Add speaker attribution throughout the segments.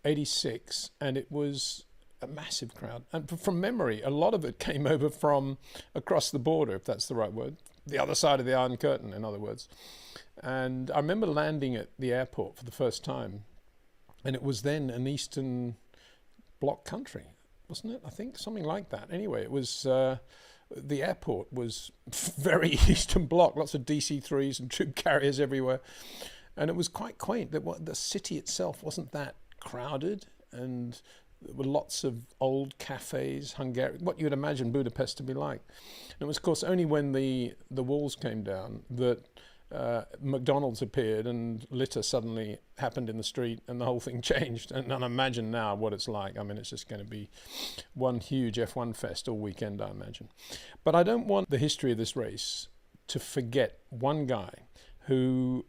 Speaker 1: '86, and it was a massive crowd. And from memory, a lot of it came over from across the border, if that's the right word, the other side of the Iron Curtain, in other words. And I remember landing at the airport for the first time, and it was then an Eastern Bloc country, wasn't it? I think something like that. Anyway, it was the airport was very Eastern Bloc, lots of DC-3s and troop carriers everywhere, and it was quite quaint that the city itself wasn't that crowded, and there were lots of old cafes, Hungarian, what you would imagine Budapest to be like. And it was, of course, only when the walls came down that McDonald's appeared and litter suddenly happened in the street and the whole thing changed. And imagine now what it's like. I mean, it's just going to be one huge F1 fest all weekend, I imagine. But I don't want the history of this race to forget one guy who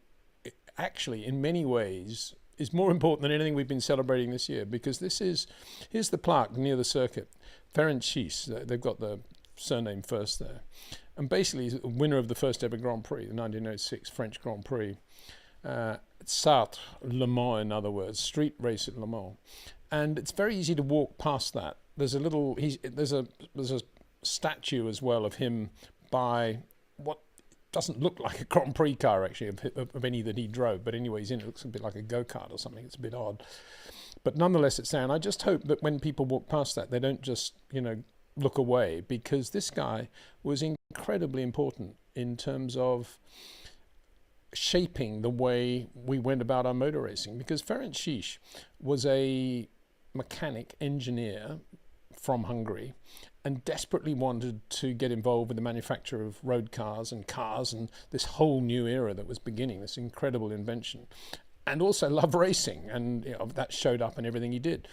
Speaker 1: actually, in many ways, is more important than anything we've been celebrating this year, because here's the plaque near the circuit. Ferenc Szisz, they've got the surname first there. And basically, he's the winner of the first ever Grand Prix, the 1906 French Grand Prix. Sartre, Le Mans, in other words, street race at Le Mans. And it's very easy to walk past that. There's a statue as well of him by what doesn't look like a Grand Prix car, actually, of any that he drove. But anyway, he's in it. It looks a bit like a go-kart or something. It's a bit odd. But nonetheless, it's there. And I just hope that when people walk past that, they don't just, look away, because this guy was incredibly important in terms of shaping the way we went about our motor racing. Because Ferenc Szisz was a mechanic engineer from Hungary and desperately wanted to get involved with the manufacture of road cars and this whole new era that was beginning, this incredible invention. And also love racing, and that showed up in everything he did.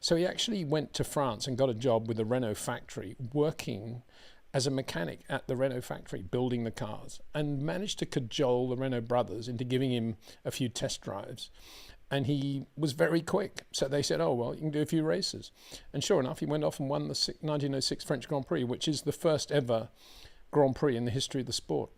Speaker 1: So he actually went to France and got a job with the Renault factory, working as a mechanic at the Renault factory, building the cars, and managed to cajole the Renault brothers into giving him a few test drives. And he was very quick. So they said, oh, well, you can do a few races. And sure enough, he went off and won the 1906 French Grand Prix, which is the first ever Grand Prix in the history of the sport.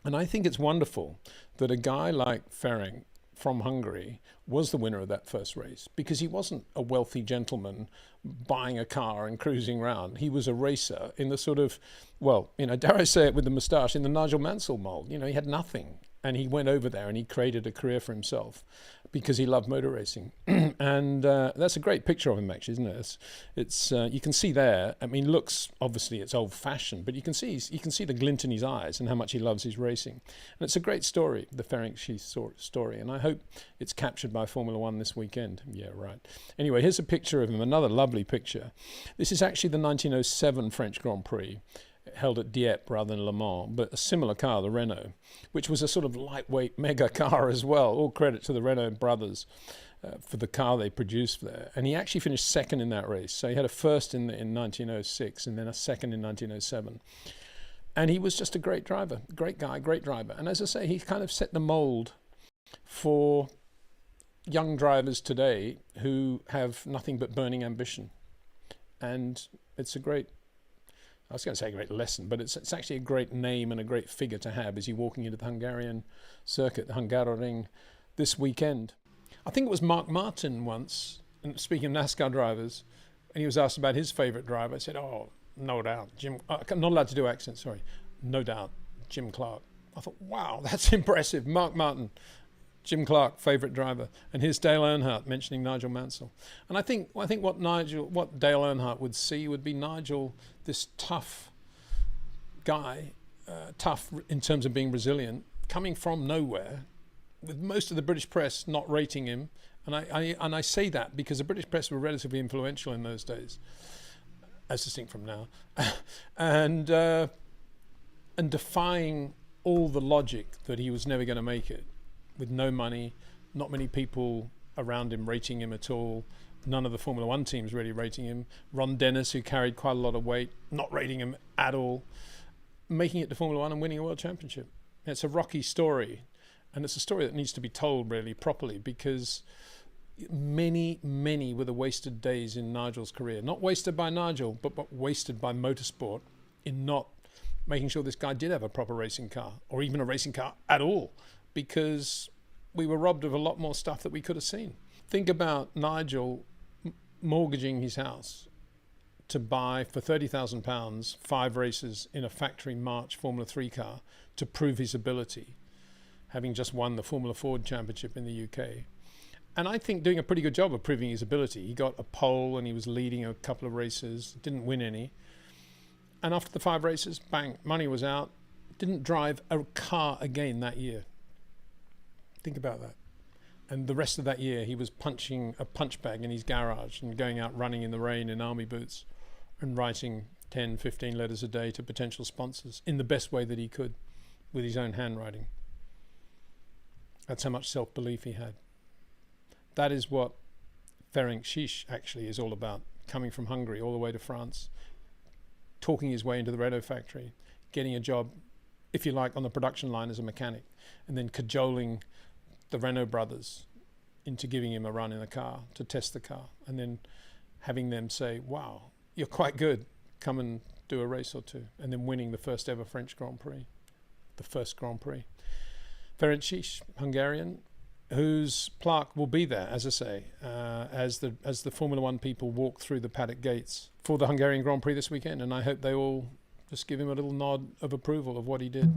Speaker 1: And I think it's wonderful that a guy like Ferenc from Hungary was the winner of that first race, because he wasn't a wealthy gentleman buying a car and cruising around. He was a racer in the sort of, dare I say it with the moustache, in the Nigel Mansell mold. He had nothing, and he went over there and he created a career for himself because he loved motor racing. And that's a great picture of him, actually, isn't it? It's you can see there. I mean, looks, obviously it's old-fashioned, but you can see the glint in his eyes and how much he loves his racing. And it's a great story, the Ferenc Szisz story, and I hope it's captured by Formula One this weekend. Yeah, right. Anyway, here's a picture of him, another lovely picture. This is actually the 1907 French Grand Prix, held at Dieppe rather than Le Mans, but a similar car, the Renault, which was a sort of lightweight mega car as well. All credit to the Renault brothers for the car they produced there. And he actually finished second in that race. So he had a first in 1906 and then a second in 1907. And he was just a great driver, great guy, great driver. And as I say, he kind of set the mold for young drivers today who have nothing but burning ambition. And it's a great, I was going to say a great lesson, but it's actually a great name and a great figure to have as you're walking into the Hungarian circuit, the Hungaroring, this weekend. I think it was Mark Martin once, and speaking of NASCAR drivers, and he was asked about his favourite driver. I said, oh, no doubt, Jim, I'm not allowed to do accents, sorry, no doubt, Jim Clark. I thought, wow, that's impressive. Mark Martin, Jim Clark, favourite driver. And here's Dale Earnhardt mentioning Nigel Mansell. And I think what Dale Earnhardt would see would be Nigel, this tough guy, tough in terms of being resilient, coming from nowhere, with most of the British press not rating him. And I say that because the British press were relatively influential in those days, as distinct from now, and defying all the logic that he was never going to make it, with no money, not many people around him rating him at all, none of the Formula One teams really rating him, Ron Dennis, who carried quite a lot of weight, not rating him at all, making it to Formula One and winning a world championship. It's a rocky story, and it's a story that needs to be told really properly, because many were the wasted days in Nigel's career. Not wasted by Nigel, but wasted by motorsport in not making sure this guy did have a proper racing car, or even a racing car at all, because we were robbed of a lot more stuff that we could have seen. think about Nigel mortgaging his house to buy for £30,000 5 races in a factory March Formula 3 car to prove his ability, having just won the Formula Ford Championship in the UK. And I think doing a pretty good job of proving his ability. He got a pole and he was leading a couple of races, didn't win any. And after the 5 races, bang, money was out. Didn't drive a car again that year. Think about that. And the rest of that year, he was punching a punch bag in his garage and going out running in the rain in army boots and writing 10, 15 letters a day to potential sponsors in the best way that he could with his own handwriting. That's how much self-belief he had. That is what Ferenc Szisz actually is all about, coming from Hungary all the way to France, talking his way into the Renault factory, getting a job, if you like, on the production line as a mechanic, and then cajoling the Renault brothers into giving him a run in the car to test the car, and then having them say, wow, you're quite good, come and do a race or two, and then winning the first ever French Grand Prix, the first Grand Prix. Ferenc Szisz, Hungarian, whose plaque will be there, as I say, as the Formula One people walk through the paddock gates for the Hungarian Grand Prix this weekend, and I hope they all just give him a little nod of approval of what he did.